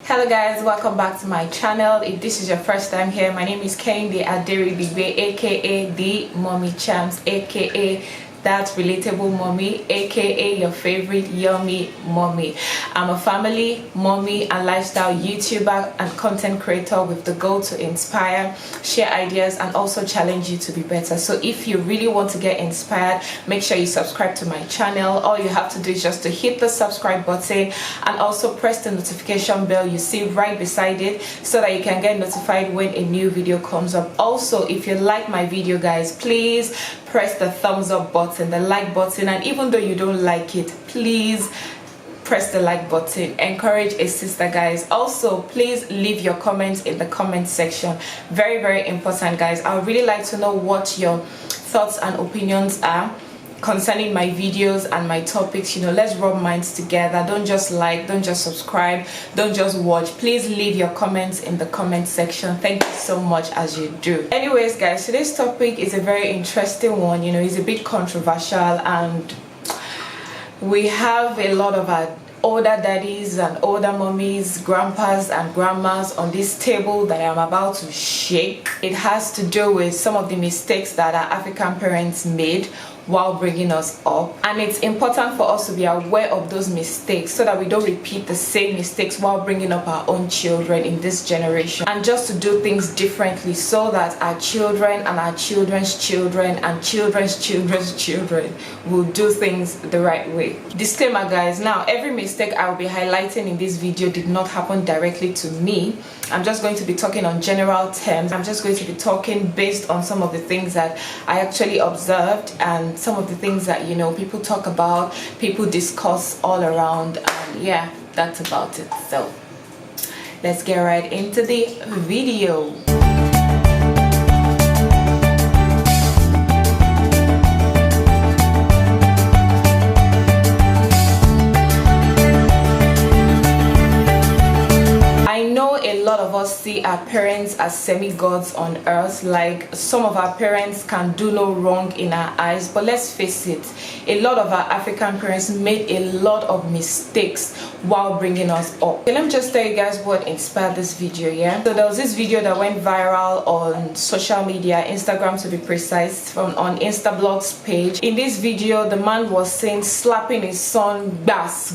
Hello guys, welcome back to my channel. If this is your first time here, my name is Kehinde Aderidigbe, aka the Mommy Champs, aka that relatable mommy, aka your favorite yummy mommy. I'm a family, mommy, and lifestyle YouTuber and content creator with the goal to inspire, share ideas, and also challenge you to be better. So if you really want to get inspired, make sure you subscribe to my channel. All you have to do is just to hit the subscribe button and also press the notification bell you see right beside it so that you can get notified when a new video comes up. Also, if you like my video, guys, please press the thumbs up button, the like button, and even though you don't like it, please press the like button. Encourage a sister, guys. Also, please leave your comments in the comment section. Very important, guys. I would really like to know what your thoughts and opinions are concerning my videos and my topics. Let's rub minds together. Don't just like, don't just subscribe, don't just watch. Please leave your comments in the comment section. Thank you so much as you do. Anyways, guys, today's topic is a very interesting one. It's a bit controversial, and we have a lot of our older daddies and older mommies, grandpas and grandmas on this table that I'm about to shake. It has to do with some of the mistakes that our African parents made while bringing us up, and it's important for us to be aware of those mistakes so that we don't repeat the same mistakes while bringing up our own children in this generation, and just to do things differently so that our children and our children's children and children's children's children will do things the right way. Disclaimer, guys, now every mistake I will be highlighting in this video did not happen directly to me. I'm just going to be talking on general terms. I'm just going to be talking based on some of the things that I actually observed and some of the things that people talk about, people discuss all around, and yeah, that's about it. So let's get right into the video. A lot of us see our parents as semi-gods on earth. Like, some of our parents can do no wrong in our eyes, but let's face it, a lot of our African parents made a lot of mistakes while bringing us up. Okay, let me just tell you guys what inspired this video. So there was this video that went viral on social media, Instagram to be precise, on Instablog's page. In this video, the man was saying, slapping his son bass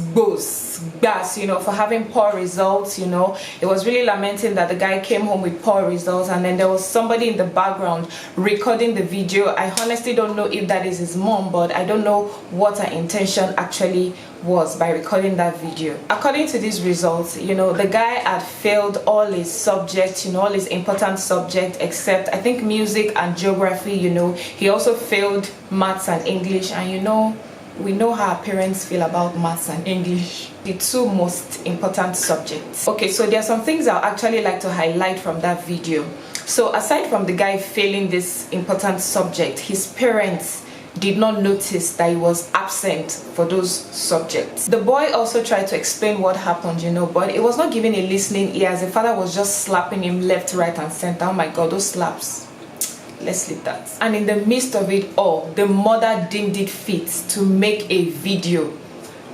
for having poor results. It was really lamenting that the guy came home with poor results, and then there was somebody in the background recording the video. I honestly don't know if that is his mom, but I don't know what her intention actually was by recording that video. According to these results, the guy had failed all his subjects, all his important subjects except I think music and geography. He also failed maths and English, and we know how our parents feel about maths and English, the two most important subjects. Okay, so there are some things I'd actually like to highlight from that video. So aside from the guy failing this important subject, his parents did not notice that he was absent for those subjects. The boy also tried to explain what happened, but it was not giving a listening ear, as the father was just slapping him left, right, and center. Oh my God, those slaps. Let's leave that. And in the midst of it all, the mother deemed it fit to make a video.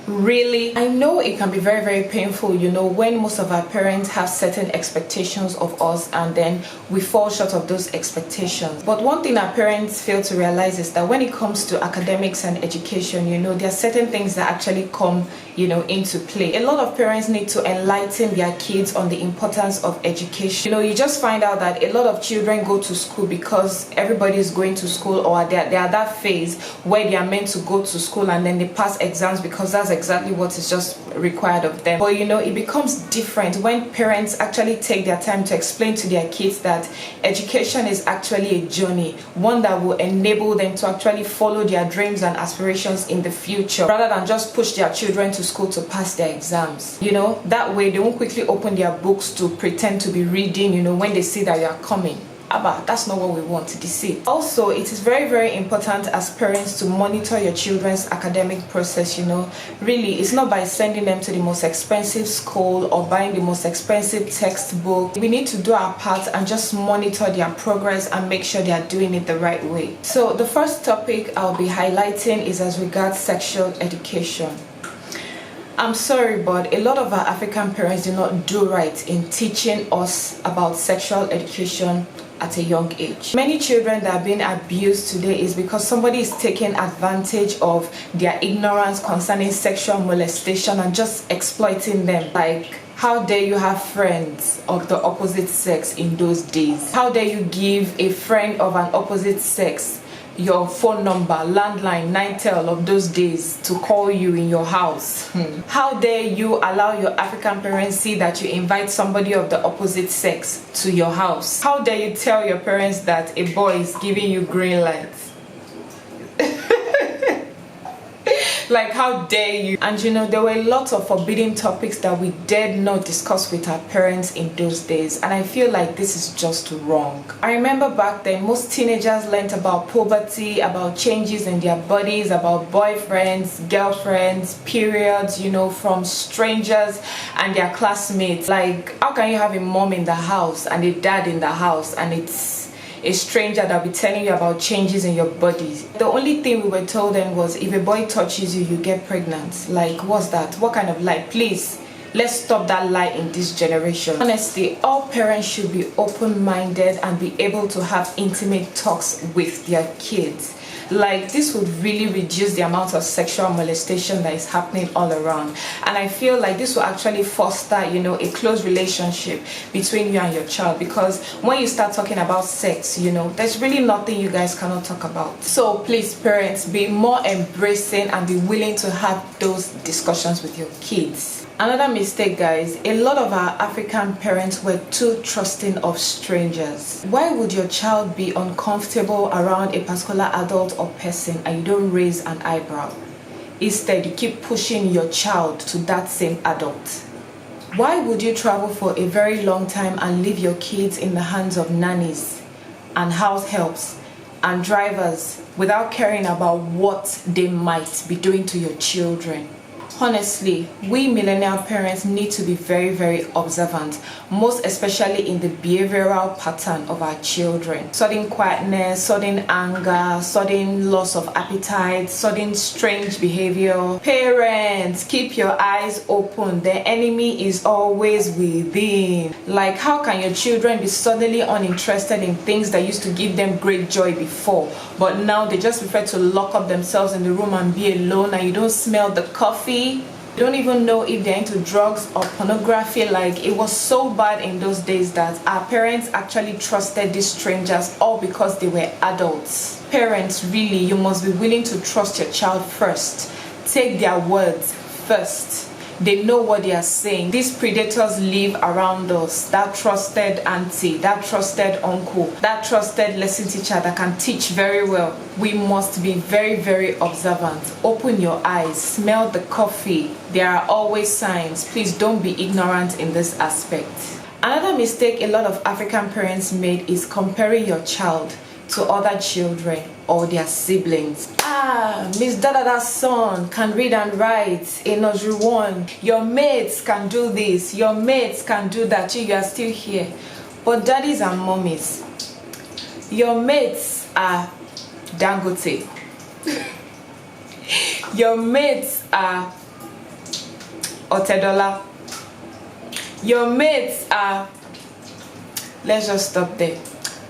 Really, I know it can be very painful, when most of our parents have certain expectations of us and then we fall short of those expectations. But one thing our parents fail to realize is that when it comes to academics and education, there are certain things that actually come into play. A lot of parents need to enlighten their kids on the importance of education. You just find out that a lot of children go to school because everybody is going to school, or they are that phase where they are meant to go to school and then they pass exams because that's exactly what is just required of them. But it becomes different when parents actually take their time to explain to their kids that education is actually a journey, one that will enable them to actually follow their dreams and aspirations in the future, rather than just push their children to school to pass their exams. That way they won't quickly open their books to pretend to be reading, when they see that you are coming. Abba, that's not what we want to deceive. Also, it is very important as parents to monitor your children's academic process. Really, it's not by sending them to the most expensive school or buying the most expensive textbook. We need to do our part and just monitor their progress and make sure they are doing it the right way. So the first topic I'll be highlighting is as regards sexual education. I'm sorry, but a lot of our African parents do not do right in teaching us about sexual education at a young age. Many children that are being abused today is because somebody is taking advantage of their ignorance concerning sexual molestation and just exploiting them. Like, how dare you have friends of the opposite sex in those days? How dare you give a friend of an opposite sex your phone number, landline, Nitel of those days to call you in your house? How dare you allow your African parents see that you invite somebody of the opposite sex to your house? How dare you tell your parents that a boy is giving you green lights? Like, how dare you? And you know, there were lots of forbidden topics that we dared not discuss with our parents in those days, and I feel like this is just wrong. I remember back then, most teenagers learned about puberty, about changes in their bodies, about boyfriends, girlfriends, periods, you know, from strangers and their classmates. Like, how can you have a mom in the house and a dad in the house and it's a stranger that'll be telling you about changes in your body? The only thing we were told then was, if a boy touches you, you get pregnant. Like, what's that? What kind of lie? Please, let's stop that lie in this generation. Honestly, all parents should be open-minded and be able to have intimate talks with their kids. Like, this would really reduce the amount of sexual molestation that is happening all around, and I feel like this will actually foster, you know, a close relationship between you and your child, because when you start talking about sex, you know, there's really nothing you guys cannot talk about. So please, parents, be more embracing and be willing to have those discussions with your kids. Another mistake, guys, a lot of our African parents were too trusting of strangers. Why would your child be uncomfortable around a particular adult or person and you don't raise an eyebrow? Instead, you keep pushing your child to that same adult. Why would you travel for a very long time and leave your kids in the hands of nannies and house helps and drivers without caring about what they might be doing to your children? Honestly, we millennial parents need to be very, very observant, most especially in the behavioral pattern of our children. Sudden quietness, sudden anger, sudden loss of appetite, sudden strange behavior. Parents, keep your eyes open. The enemy is always within. Like, how can your children be suddenly uninterested in things that used to give them great joy before, but now they just prefer to lock up themselves in the room and be alone, and you don't smell the coffee? You don't even know if they're into drugs or pornography. Like, it was so bad in those days that our parents actually trusted these strangers all because they were adults. Parents, really, you must be willing to trust your child first. Take their words first. They know what they are saying. These predators live around us. That trusted auntie, that trusted uncle, that trusted lesson teacher that can teach very well. We must be very, very observant. Open your eyes, smell the coffee. There are always signs. Please don't be ignorant in this aspect. Another mistake a lot of African parents made is comparing your child to other children or their siblings. Miss Dadada's son can read and write in nursery 1. Your mates can do this, your mates can do that. You are still here. But daddies and mommies, your mates are Dangote. Your mates are Otedola. Your mates are... Let's just stop there.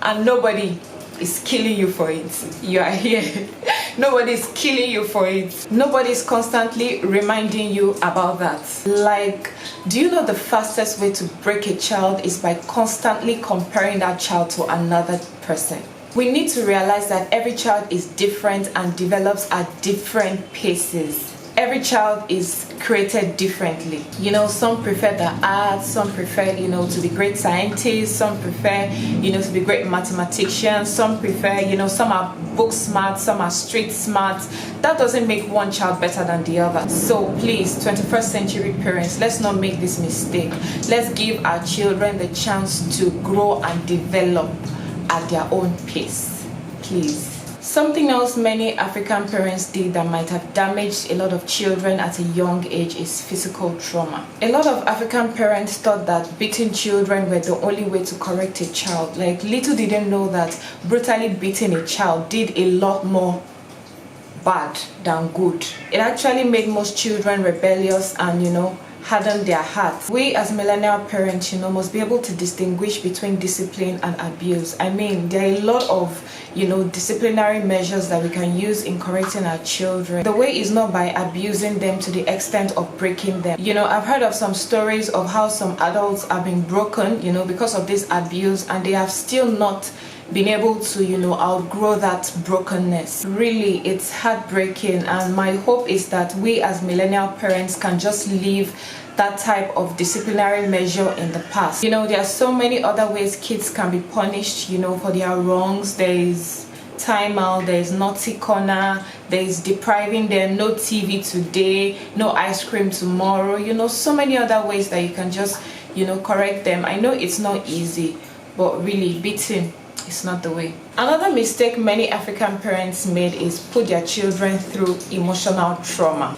And nobody is killing you for it. You are here. Nobody is killing you for it. Nobody is constantly reminding you about that. Like, do you know the fastest way to break a child is by constantly comparing that child to another person? We need to realize that every child is different and develops at different paces. Every child is created differently. You know, some prefer the arts, some prefer, you know, to be great scientists, some prefer, you know, to be great mathematicians, some prefer, you know, some are book smart, some are street smart. That doesn't make one child better than the other. So please, 21st century parents, let's not make this mistake. Let's give our children the chance to grow and develop at their own pace, please. Something else many African parents did that might have damaged a lot of children at a young age is physical trauma. A lot of African parents thought that beating children were the only way to correct a child. Like, little did they know that brutally beating a child did a lot more bad than good. It actually made most children rebellious and, harden their hearts. We as millennial parents, must be able to distinguish between discipline and abuse. I mean, there are a lot of, disciplinary measures that we can use in correcting our children. The way is not by abusing them to the extent of breaking them. I've heard of some stories of how some adults have been broken, because of this abuse, and they have still not been able to outgrow that brokenness. Really, it's heartbreaking, and my hope is that we as millennial parents can just leave that type of disciplinary measure in the past. There are so many other ways kids can be punished, for their wrongs. There is timeout, there is naughty corner, there is depriving them, no TV today, no ice cream tomorrow. So many other ways that you can just correct them. I know it's not easy, but really beating, it's not the way. Another mistake many African parents made is put their children through emotional trauma.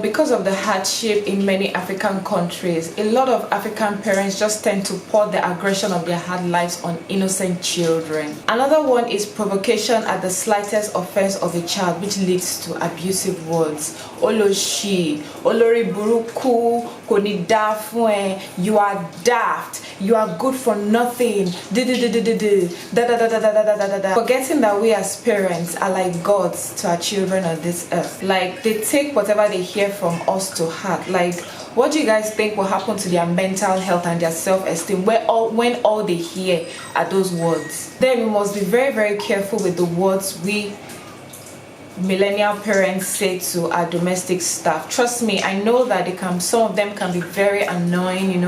Because of the hardship in many African countries, a lot of African parents just tend to pour the aggression of their hard lives on innocent children. Another one is provocation at the slightest offense of a child, which leads to abusive words. Oloshi, olori buruku, koni dafwe, you are daft, you are good for nothing, forgetting that we as parents are like gods to our children on this earth. Like, they take whatever they hear from us to heart. Like, what do you guys think will happen to their mental health and their self-esteem when all they hear are those words? Then we must be very, very careful with the words we millennial parents say to our domestic staff. Trust me, I know that some of them can be very annoying,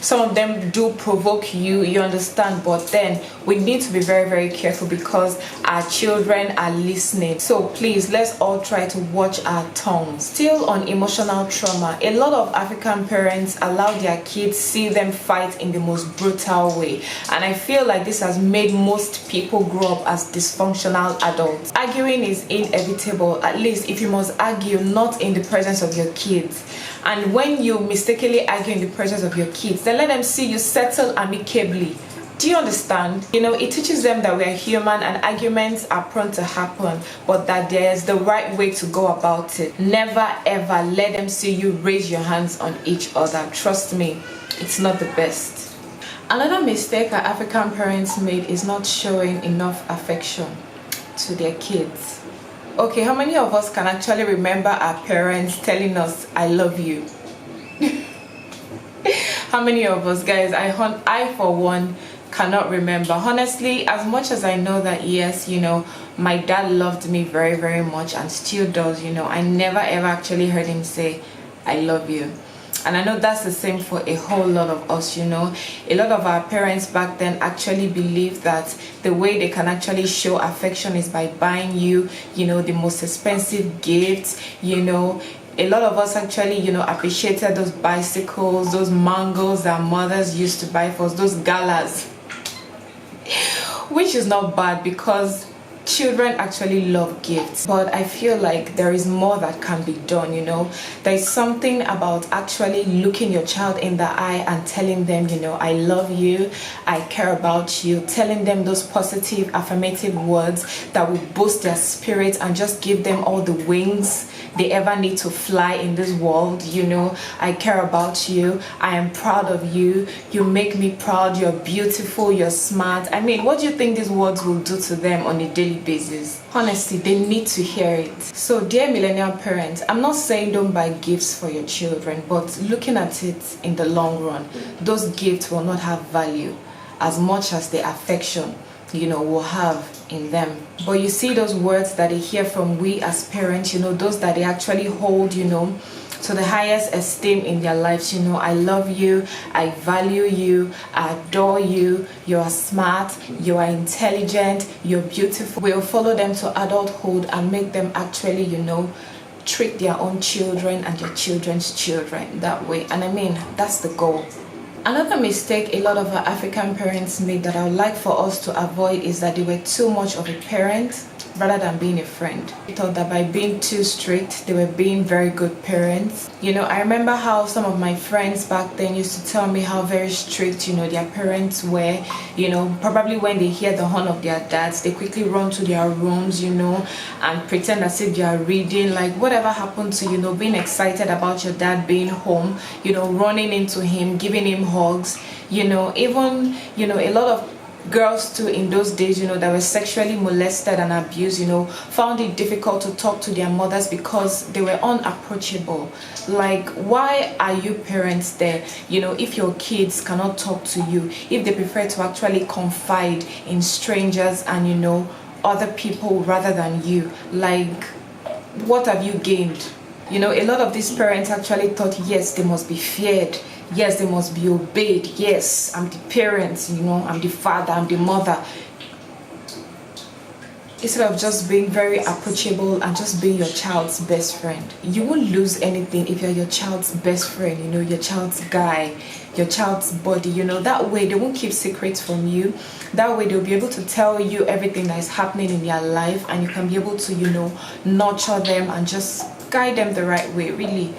some of them do provoke you, you understand, but then we need to be very, very careful because our children are listening. So please, let's all try to watch our tongues. Still on emotional trauma, a lot of African parents allow their kids see them fight in the most brutal way, and I feel like this has made most people grow up as dysfunctional adults. Arguing is inevitable, at least if you must argue not in the presence of your kids. And when you mistakenly argue in the presence of your kids, then let them see you settle amicably. Do you understand? It teaches them that we are human and arguments are prone to happen, but that there's the right way to go about it. Never ever let them see you raise your hands on each other. Trust me, it's not the best. Another mistake our African parents made is not showing enough affection to their kids. Okay, how many of us can actually remember our parents telling us, I love you? How many of us, guys? I for one cannot remember. Honestly, as much as I know that, yes, my dad loved me very, very much and still does, I never ever actually heard him say, I love you. And I know that's the same for a whole lot of us, A lot of our parents back then actually believed that the way they can actually show affection is by buying you, the most expensive gifts, A lot of us actually, appreciated those bicycles, those mangoes that mothers used to buy for us, those galas. Which is not bad because children actually love gifts, but I feel like there is more that can be done. There is something about actually looking your child in the eye and telling them, I love you, I care about you, telling them those positive affirmative words that will boost their spirit and just give them all the wings they ever need to fly in this world. I care about you, I am proud of you, you make me proud, you're beautiful, you're smart. I mean, what do you think these words will do to them on a daily basis? Honestly, they need to hear it. So dear millennial parents, I'm not saying don't buy gifts for your children, but looking at it in the long run, those gifts will not have value as much as the affection will have in them. But you see those words that they hear from we as parents, those that they actually hold, to the highest esteem in their lives. I love you, I value you, I adore you, you are smart, you are intelligent, you're beautiful. We'll follow them to adulthood and make them actually, treat their own children and their children's children that way. And I mean, that's the goal. Another mistake a lot of our African parents made that I would like for us to avoid is that they were too much of a parent rather than being a friend. They thought that by being too strict, they were being very good parents. I remember how some of my friends back then used to tell me how very strict, their parents were. Probably when they hear the horn of their dads, they quickly run to their rooms, and pretend as if they are reading. Like, whatever happened to, being excited about your dad being home, running into him, giving him hugs, even, a lot of girls too in those days, that were sexually molested and abused, found it difficult to talk to their mothers because they were unapproachable. Like, why are you parents there, if your kids cannot talk to you, if they prefer to actually confide in strangers and, other people rather than you? Like, what have you gained? A lot of these parents actually thought, yes, they must be feared. Yes, they must be obeyed. Yes, I'm the parent, I'm the father, I'm the mother. Instead of just being very approachable and just being your child's best friend. You won't lose anything if you're your child's best friend, your child's guy, your child's buddy. That way they won't keep secrets from you. That way they'll be able to tell you everything that is happening in their life, and you can be able to, nurture them and just guide them the right way. Really,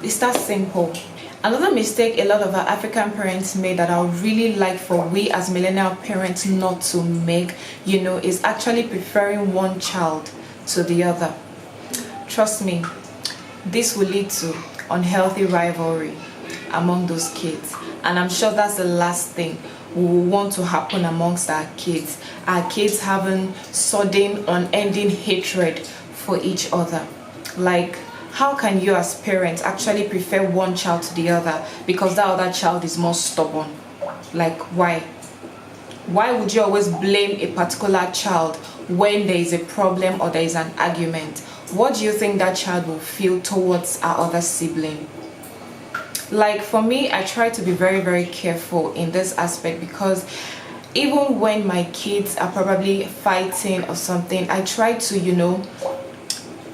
it's that simple. Another mistake a lot of our African parents made that I would really like for we as millennial parents not to make, is actually preferring one child to the other. Trust me, this will lead to unhealthy rivalry among those kids. And I'm sure that's the last thing we will want to happen amongst our kids. Our kids having sudden, unending hatred for each other. Like, how can you as parents actually prefer one child to the other because that other child is more stubborn? Like, why? Why would you always blame a particular child when there is a problem or there is an argument? What do you think that child will feel towards our other sibling? Like, for me, I try to be very, very careful in this aspect because even when my kids are probably fighting or something, I try to,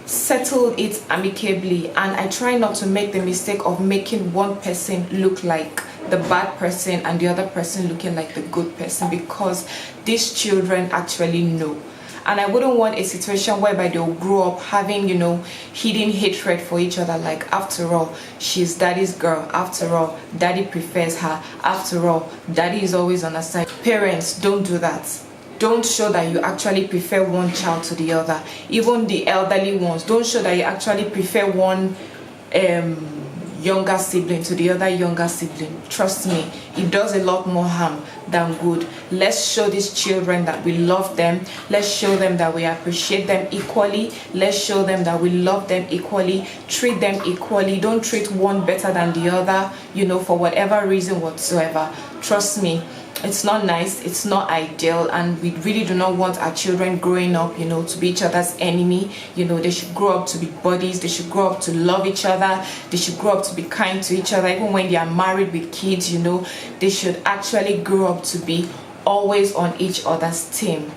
settle it amicably, and I try not to make the mistake of making one person look like the bad person and the other person looking like the good person, because these children actually know. And I wouldn't want a situation whereby they'll grow up having, hidden hatred for each other. Like, after all, she's daddy's girl. After all, daddy prefers her. After all, daddy is always on her side. Parents, don't do that. Don't show that you actually prefer one child to the other. Even the elderly ones, don't show that you actually prefer one younger sibling to the other younger sibling. Trust me, it does a lot more harm than good. Let's show these children that we love them. Let's show them that we appreciate them equally. Let's show them that we love them equally. Treat them equally. Don't treat one better than the other, for whatever reason whatsoever. Trust me, it's not nice, it's not ideal, and we really do not want our children growing up, to be each other's enemy. They should grow up to be buddies, they should grow up to love each other, they should grow up to be kind to each other. Even when they are married with kids, they should actually grow up to be always on each other's team.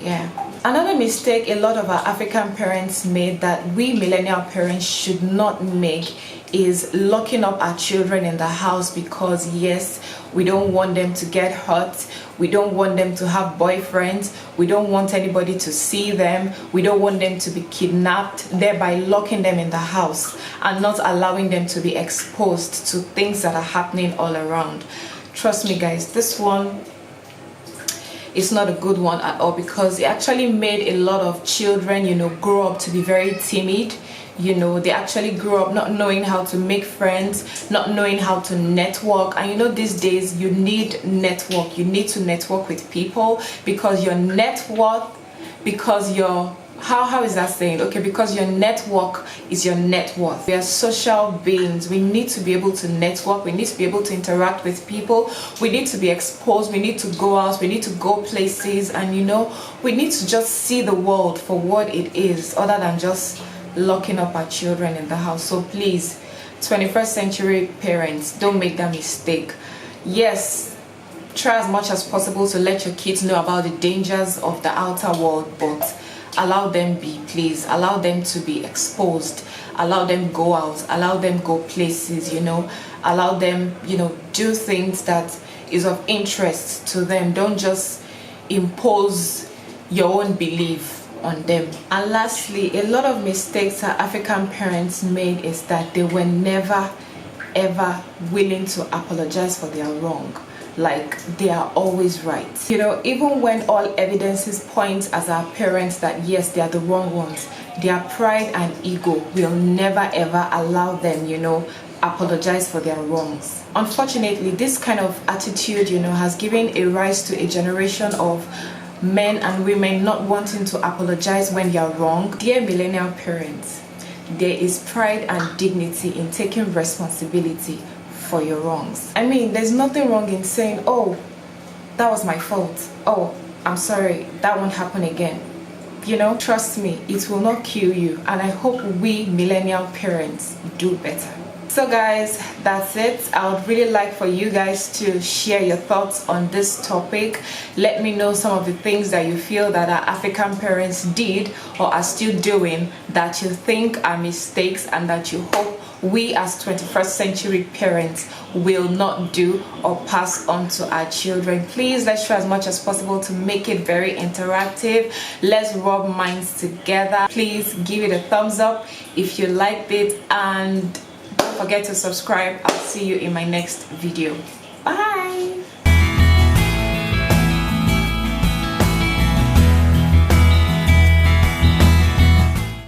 Yeah. Another mistake a lot of our African parents made that we millennial parents should not make is locking up our children in the house because, yes, we don't want them to get hurt. We don't want them to have boyfriends. We don't want anybody to see them. We don't want them to be kidnapped, thereby locking them in the house and not allowing them to be exposed to things that are happening all around. Trust me, guys, this one is not a good one at all, because it actually made a lot of children, grow up to be very timid. They actually grow up not knowing how to make friends, not knowing how to network. And these days you need network. You need to network with people, because your net worth, because your how is that saying? Okay, because your network is your net worth. We are social beings. We need to be able to network. We need to be able to interact with people. We need to be exposed. We need to go out. We need to go places. And we need to just see the world for what it is, other than just locking up our children in the house. So please, 21st century parents, don't make that mistake. Yes, try as much as possible to let your kids know about the dangers of the outer world, but allow them be, please. Allow them to be exposed. Allow them go out. Allow them go places, allow them, do things that is of interest to them. Don't just impose your own belief on them. And lastly, a lot of mistakes our African parents made is that they were never ever willing to apologize for their wrong. Like, they are always right. You know, even when all evidences point as our parents that yes, they are the wrong ones, their pride and ego will never ever allow them, you know, apologize for their wrongs. Unfortunately, this kind of attitude, you know, has given a rise to a generation of men and women not wanting to apologize when they are wrong. Dear millennial parents, there is pride and dignity in taking responsibility for your wrongs. I mean, there's nothing wrong in saying, oh, that was my fault. Oh, I'm sorry, that won't happen again. You know, trust me, it will not kill you. And I hope we millennial parents do better. So guys, that's it. I would really like for you guys to share your thoughts on this topic. Let me know some of the things that you feel that our African parents did or are still doing that you think are mistakes and that you hope we as 21st century parents will not do or pass on to our children. Please, let's try as much as possible to make it very interactive. Let's rub minds together. Please give it a thumbs up if you liked it, and don't forget to subscribe. I'll see you in my next video.